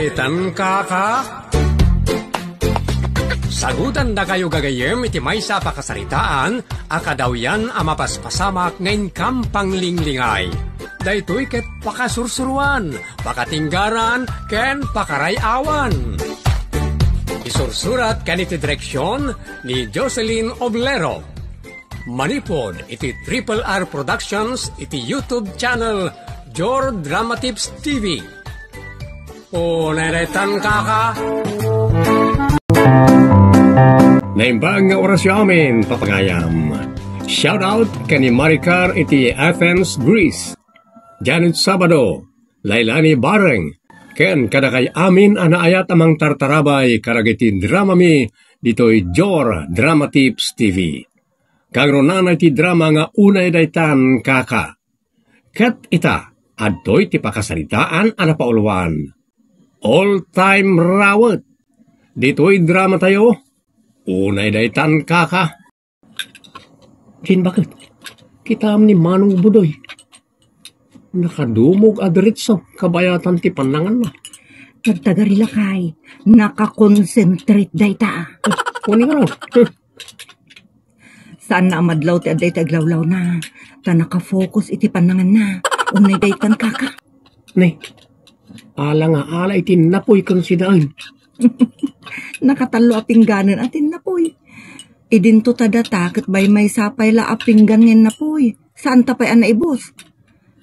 Daytan kaka? Sagutan na kayo gagayem iti maysa pakasaritaan, akadaw yan amapaspasamak ngayon kampang linglingay. Daytoy ket pakasursuruan, pakatinggaran, ken pakarayawan. Isursurat kaniti direksyon ni Jocelyn Oblero. Manipod iti Triple R Productions iti YouTube channel Jor Drama Tips TV. O neretan kaka? Naimbang nga orasyo amin, papangayam. Shout out kani Maricar iti Athens, Greece. Janet Sabado, Lailani Bareng, ken kadakay amin anaayat amang tartarabay karagiti drama mi ditoy Jor Drama Tips TV. Kagronana iti drama nga unay daytan kaka. Ket ita, adtoy ti pakasaritaan ana pauluan. All-time rawet. Dito'y drama tayo. Unay daytan kaka. Din bakit? Kitam ni Manong Budoy. Nakadumog adiritso kabayatan ti panangan na. Tagtagarila kay. Nakakonsentrate dayta. Kuni nga raw. Saan na amadlaw ti aday taglawlaw na. Ta nakafocus iti panangan na. Unay daytan kaka. Nay. Ala nga ala iti napoy konsidaan. Nakatalo apingganan atin napoy. Idinto tadata ket bay may sapay la apingganin napoy. Saan tapay ana ibos?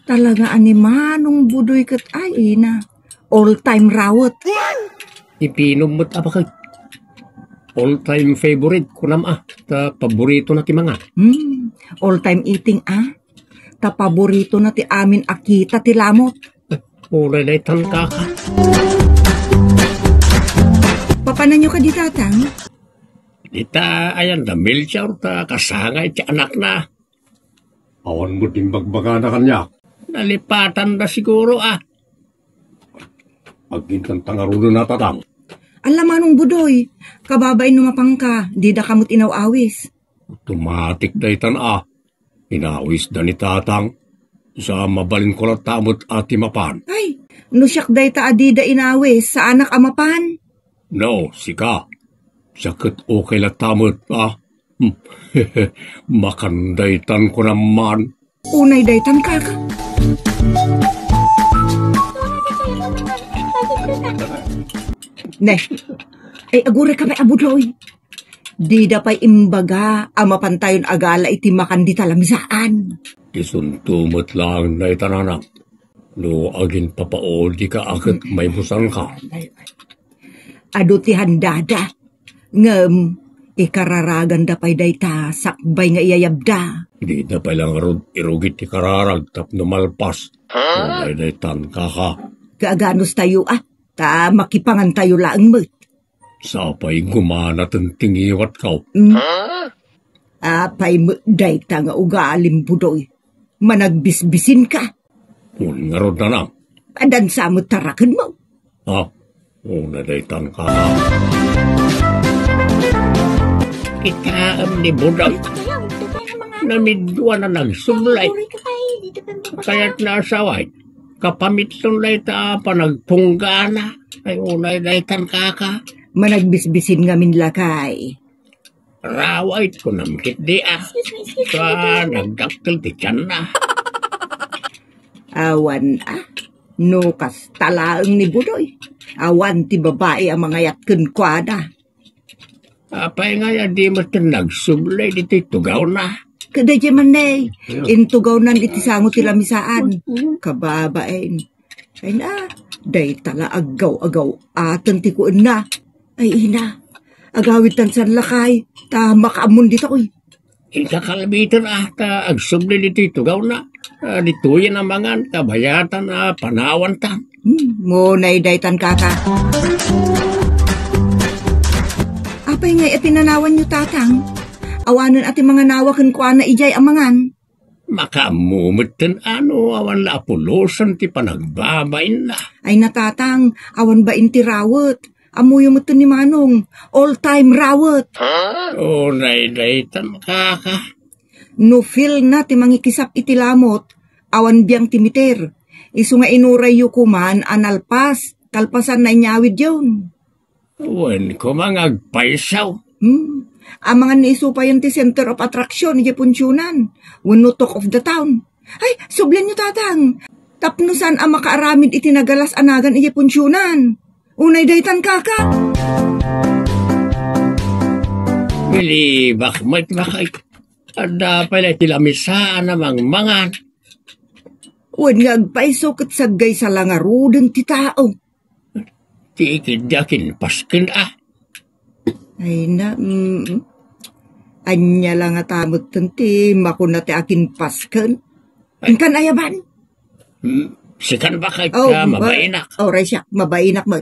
Talaga ani Manong Budoy ket ay ina. All time rawet. Ipinom mo't apakag. All time favorite kunam ta paborito na ti mga. All time eating ta paborito na ti amin akita ti lamot. Ulay daytan kaka. Papanan nyo ka di tatang? Dita ayan da milchar ta kasangay ti anak na. Awan mo ding bagbaga na kanya. Nalipatan na siguro Agintang tangaruno na tatang. Alam Manong Budoy, kababay numapang ka, di da kamot inaw-awis. Automatic daytan Inawis da ni tatang. Sa mabalin ko na tamot ati mapan. Ay, nusyak dayta adida inawis sa anak amapan. No, sika. Sakit okay la tamot Makandaytan ko naman. Unay daytan kaka. Ne, ay agure ka may abudloy. Di da pa'y imbaga amapantayon agala iti makandi talamisaan. Isuntumot lang na itananak. No, agin papaol di ka agad may busang ka. Ado ti handada. Ngem, ikararagan da pa'y dayta sakbay nga iyayabda. Di da pa'y lang irugit ti kararag tap numalpas. Unay daytan kaka. Kaaganos tayo ta makipangan tayo laang met. Sapay gumana tingiwat ka. Apay dayta nga ugalim Budoy. Managbisbisin ka. Nga rod na lang. Adan sa mo tarakan mo. Unay daytan kaka. Ikaam ni Budoy. Namidwa na nagsumlay. Kaya't nasaway. Kapamitlong dayta panagpunggana. Ay unay daytan kaka. Managbisbisin nga min lakay. Rawait ko namkit di Sa nagdaktil ti tiyan na. Awan no kas talaang ni Budoy. Awan ti babae ang mga yatken kwada. Apay nga ya di mo nagsumlay dito tugaw na. Kada jaman day, intugaw nan iti sango ti lamisaan. Kababain. Ay na, day tala agaw-agaw atan ti kuan na. Ay ina, agawitan san lakay, tama kaamon dito koy. Ikakalbitan ta agsumlay dito tugaw na. Dito yan ang mga kabayatan panawan ta. Ngunay daytan kaka. Apay ngay pinanawan nyo tatang. Awanan ati mga nawakan ko na ijay amangan. Makamumutin awan la apulosan ti panagbabain na. Ay natatang, awan ba inti rawet? Amuyo mo ni Manong, all-time rawet. Unay daytan kaka. No feel na ti mangikisap iti lamot, awan biyang timiter. Isu nga inuray yu kuman analpas, Kalpasan na inyawid yun. Wen ko mga agpaisaw. Ang mga niiso pa yun ti center of attraction ni Punsyunan. Wano talk of the town. Ay, sublan nyo tatang. Tapnusan ang makaaramid itinagalas anagan ni Punsyunan. Unay daytan kaka. Wili bakmat bakay. Ada pala tilamisaan namang mangan. Wen nga agpaiso kat sagay sa langarudan ti tao. Ti ikidyakin paskin Ay na, anya lang at amot ti makuna ti akin pasken. Kan ayaban? Sikan bakay ka mabainak. Oray siya, mabainak mo.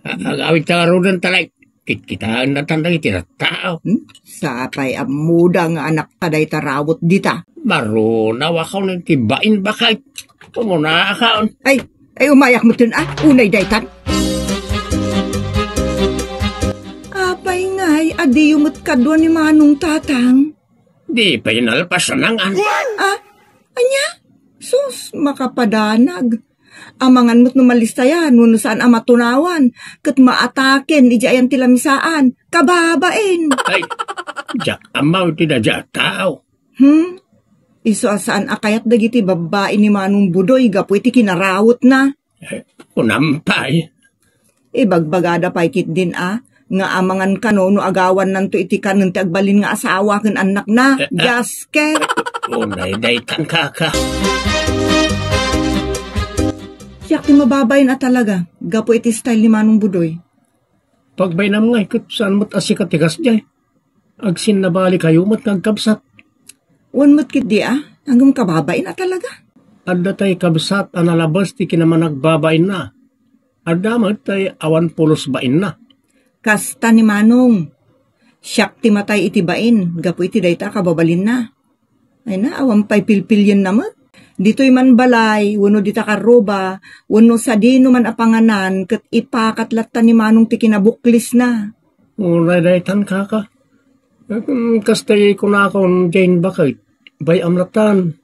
Agawit ta rudan talay. Kitaan na tandang itinatao. Sapay amuda nga anak taday tarawot dita. Marunaw ako ng tibain bakay. Pumuna akaon. Ay umayak mo dun unay daytan. Apay ngay, adi yumot kadwa ni Manong tatang. Di pa inalpas nangan. Anya? Sus, makapadanag. Amangan mo't numalistayan, wano saan amatunawan, kat maataken, ijayan tilamisaan, kababain. Ay, jak amaw tinadya tao. Iso asaan akayat dagiti babae ni Manong Budoy, gapu iti kinarawot na. Unampay. Ibagbagada pa ikit din nga amangan ka no agawan nanto iti kanon ti agbalin nga asawa ken anak na. Jasker. Unay daytan kaka. Siyak ti mababay na talaga. Gapo iti style ni Manong Budoy. Pagbaynam nga ikot saan mo't asikat tigas jay. Agsin na bali kayo mo't nagkabsat. Wan mo't kit di hanggang kababay na talaga. Adda tay kabsat analabas ti kinaman nagbabain na. Adda mo't tay awan pulos bain na. Kasta ni Manong. Siyak ti matay iti bain. Gapo iti dayta kababalin na. Ay na, awampay pilpilyan naman. Dito'y man balay, wano dita karoba, wano sa dino man apanganan, kat ipakatlat ta ni Manong ti kinabuklis na. Unay daytan kaka. Kastay ko na akong Jane bakit. Bay amlatan.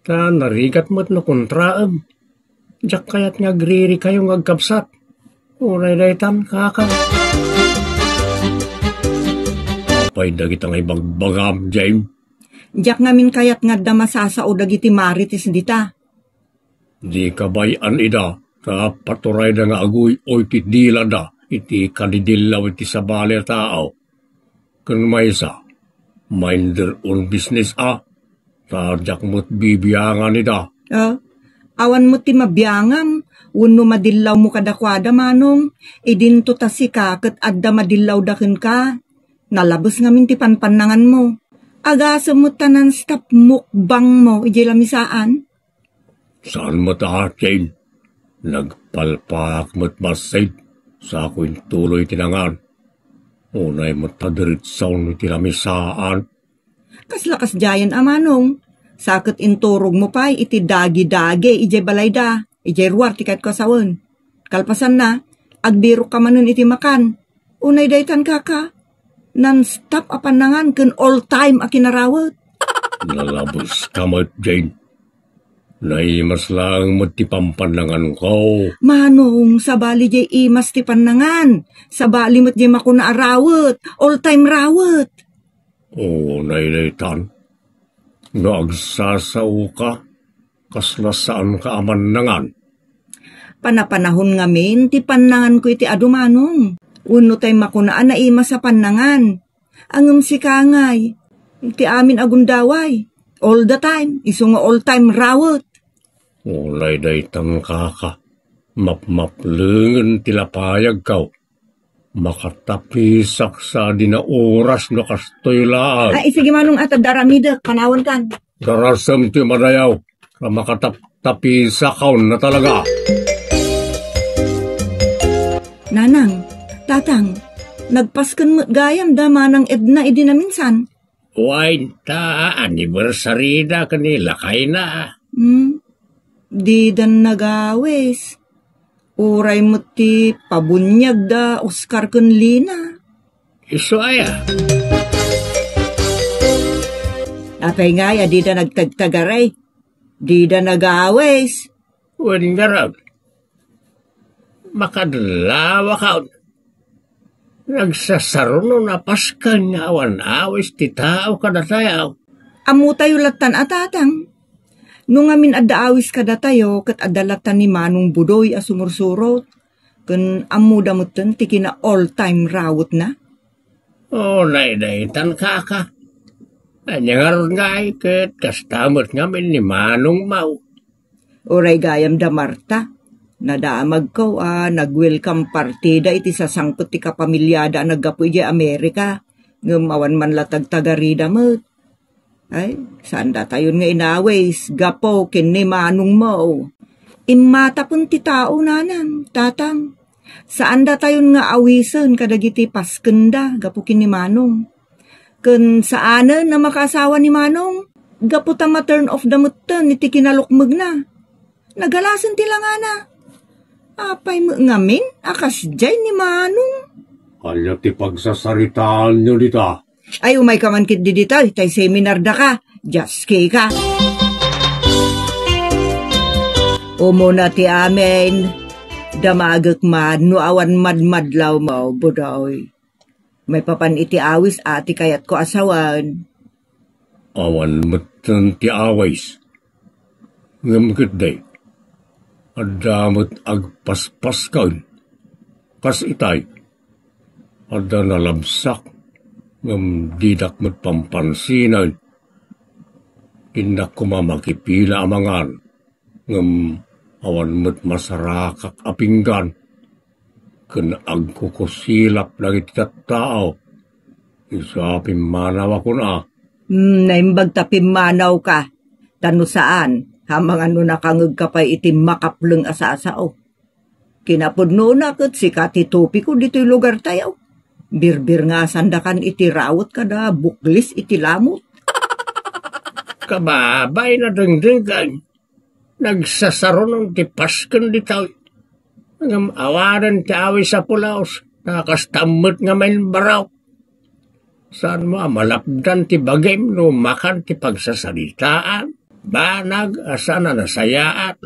Ta narigat mo't no kontraam. Diyak kayat nga griri kayong agkabsat. Unay daytan kaka. Pay dagit ang ibagbagam, Jane. Diyak ngamin kayat nga damasasa o dagiti marites dita. Di kabayan ida, ta paturay da nga aguy o iti dila da, iti kadidilaw iti sabali tao. Kung may isa, mind their own business ta diyak mo't bibiyangan ida. Awan mo ti mabiyangam, wano madilaw mo kadakwada Manong, idinto ta si ka kat adda madilaw dakin ka. Nalabas ngamin ti panpanangan mo. Agasa mo tanan stop mukbang mo, iji lamisaan? Saan mo ta, Jane? Nagpalpak mo't masay sa ako'y tuloy tinangan. Unay mo't tadiritsaw mo tinamisaan. Kaslakas jayan Manong. Sakit inturog mo pa, iti dagi-dagi, iji balayda, iji ruwar, tikat ko sawon. Kalpasan na, agbiro ka manon iti makan. Unay daytan kaka. Non-stop apanangan kun all-time akinarawat. Nalabos ka mo't, Jane. Naimas lang mo't ti pampanangan ko. Manong, sabali jay imas ti panangan. Sabali mo't jay makuna arawat. All-time rawat. Oo, nailaitan. Nagsasaw ka. Kasla saan ka amanangan. Panapanahon ngamin, ti panangan ko iti adumanong. Uno tay makunaan na ima sa panangan. Angam si kangay. Iti amin agundaway. All the time. Iso nga all time rawat. Ulay daytang kaka. Mapmaplengen tilapayag kaw. Makatapisak sa dinaoras no kastoy lang. Sige Manong at daramida. Panawan kan. Darasam ti madayaw. Makatapisak kaw na talaga. Nanang. Tatang, nagpaskan mo't gayam da manang edna idi na minsan. Wine ta, anniversary da kanila kay na. Di dan nagawes. Uray mo ti pabunyag da Oscar kun Lina. Iso aya. Apay nga ya, di da nagtagtagaray. Di da nagawes. Wen garag. makadlawa ka. Nagsasaruno na paskan nga awan awis ti tao kada tayo. Amu tayo latan atatang. Nung amin adda awis kada tayo, kat adalatan ni Manong Budoy a sumursurot. Kun amu damutan ti kina all-time rawot na. O naidaitan ka. Anyangar nga ket kastamot ngamin ni Manong Mau. Oray gayam da Marta. Nadamag ko nag-welcome partida iti sasangpot ti kapamilyada naggapoy di Amerika. Ngumawan man latag tagarida mo. Ay, saan da tayon nga inawis, gapo kin ni Manong Mau. Imata pun ti tao nanan, tatang. Saan da tayon nga awisen kadagiti paskenda, gapo kin ni Manong. Kun saanan na makasawa ni Manong, gapo ta ma-turn off da mutan iti kinalukmag na. Nagalasan ti lang na. Apay mo ngamin, akas jay ni Manong. Kanya ti pagsasaritaan nyo dita. Ay, umay ka man kit di dito, tay seminar da ka, just kay ka. Umuna ti amin, damagak man, no awan madmadlaw mo, budoy. May papan iti awis ati kayat ko asawan. Awan matan ti awis. Ngamkit day. Adamot agpaspas kaun. Kas itay. Ada nalabsak. Ngam didak mat pampansinan. Indak kumamakipila amangan. Ngam awan mat masarakak apinggan. Kun agkukusilap lagi tao. Isapim manaw ako na. Naimbag tapimanaw ka. Tano saan? Hamang ano nakangag ka pa iti makapleng asasao. Kinapudno na kat si Kati Tupi ko dito'y lugar tayo. Birbir nga sandakan iti rawot kada buklis iti lamot. Kababay na dengdengan. Nagsasaron ng tipaskan dito. Ngam awaran ti awi sa pulaos. Nakastamot nga main baraw. Saan mo malapdan ti bagay no makan ti pagsasalitaan. Banag, asa na nasayaat.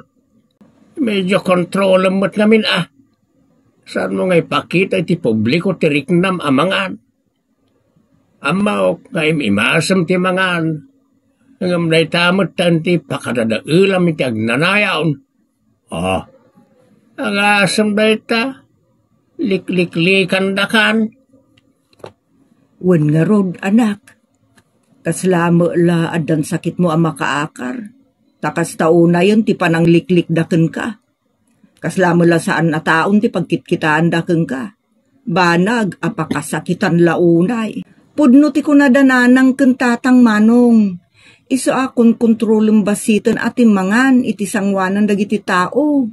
Medyo kontrol mo't namin Saan mo nga ipakita iti publiko ti riknam amangan. Amaok nga imasam ti mangan. Ngam na itamot tanti pakadadailam iti agnanayaon. Ang asam na ita, likliklikan dakan. Wen nga rod, anak. Kaslamo la adan sakit mo ang makaakar. Takas tauna yun ti panang liklik daken ka. Kaslamo la saan na taon ti pagkitkitaan daken ka. Banag apakasakitan launay. Pudno ti kunadananang kentatang Manong. Iso akon kontrolem basitan ati mangan iti sangwanan dagiti tao.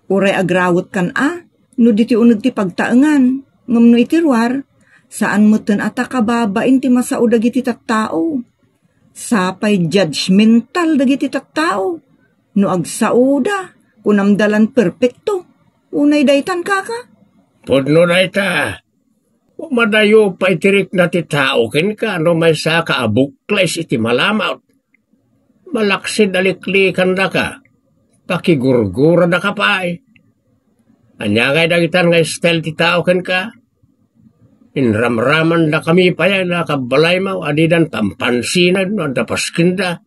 Uray agrawot kan no diti uneg ti pagtaengan. Ngam no iti ruar. Saan mo ten atakababain ti masao dagiti tattao. Sapay judgmental dagiti tattao. No agsauda, kunamdalan perpekto. Unay daytan kaka. Pudno na ita. Madayo pa itirik na ti tao ken ka no may saka abukles iti malamaw. Malaksid aliklikan da ka. Pakigurgura da ka pa Anyagay dagitan nga style ti tao ken ka. Inramraman na kami pa yan, nakabalay mo, adidan pampansinan, nadapaskinda.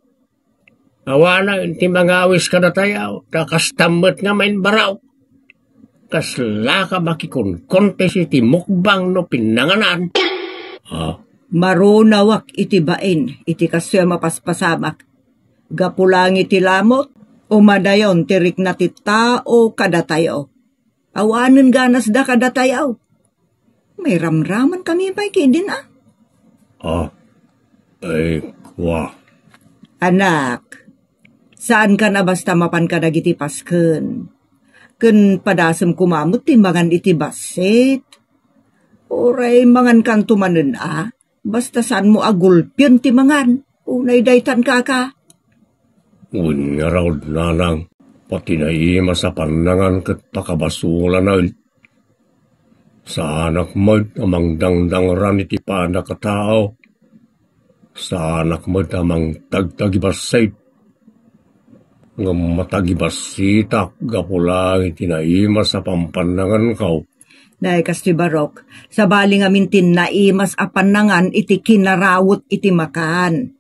Awana, inti mga awis ka na tayo, nakastamot nga main baraw. Kasla ka makikunkонtes iti mukbang no pinanganan. Marunawak iti bain, iti kasya mapaspasamak. Gapulang iti lamot, umadayon tirik na ti tao kada tayo. Awanan ganas da kada tayo. May ramraman kami pa'y kidin Ay, kwa. Anak, saan ka na basta mapan ka dagiti pasken? Ken padasem kumamot timbangan iti basit. Oray mangan kan tumanen basta saan mo agulpyan timangan. Unay daytan kaka. Unya raw nanang, pati na ima sa panangan kat pakabasulan na Sa anak mo amang dangdangran iti panak katao. Sa anak mo amang tagtagibasay. Nga matagibasitak gapulang itinaimas sa pampanangan kao. Nay kasti Barok, sa bali nga mintin naimas a panangan iti kinarawot iti makan.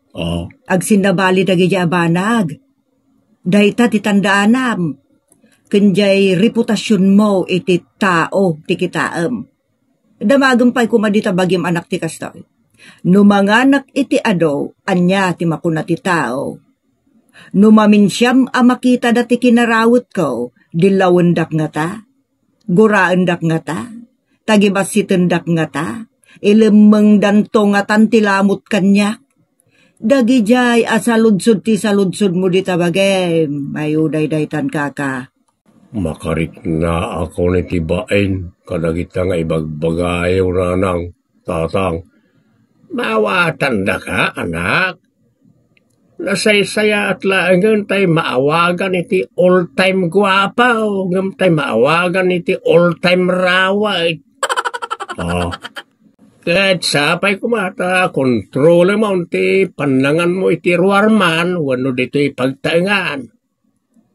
Ag sinabali dagi abanag. Dayta ti tandaanam. Kenjay reputasyon mo iti tao ti kitaam. Damagam pa'y kumadita bagim anak ti kastoy. Numanganak iti ado, anya ti makuna ti tao. Numaminsyam a makita dati kinarawot ko, dilawendak nga ta. Guraendak nga ta, tagibasitendak nga ta, ilemeng danto nga tantilamot kanya. Dagi jay asaludsod ti saludsod mo di tabagay, mayuday-daytan kaka. Makarik na ako ni tibain, kadagita nga ibagbagayaw na ng tatang. Maawatan da ka, anak. Nasaysaya at laangan tayo maawagan iti all-time guwapa o ngam tayo maawagan iti all-time rawa. Kahit sapay kumata, kontrole mo iti panangan mo iti ruarman, wano dito ipagtaingan.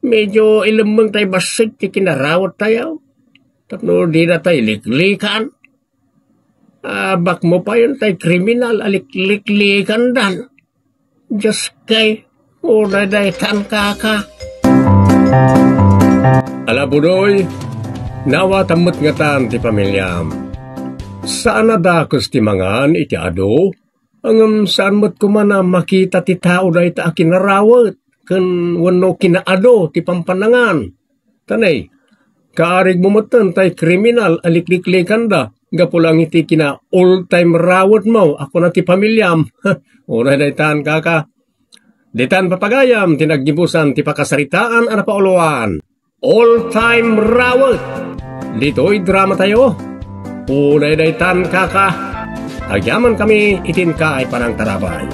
Medyo ilamang tayo basig ti kinarawat tayo. Tapno di na tayo liklikan. Bak mo pa yun tayo kriminal, alikliklikan dan. Diyos kay, unadaytan kaka. Alabudoy, nawa tamot nga tan ti pamilyam. Saan na dakos ti mangan iti ado? Ang saan mo't kumana makita ti tao da ita akinarawat, kan wano kinaado ti pampanangan. Tanay, kaarig mumutan tay kriminal alikliklikan da, gapulang iti kina all-time rawat mo, ako na ti pamilyam. Una daytan kaka. Daytan papagayam, tinaggibusan ti pakasaritaan ana pauluan. All-time rawat. Dito'y drama tayo. Una daytan kaka. Agyaman kami itin ka ay parang tarabay.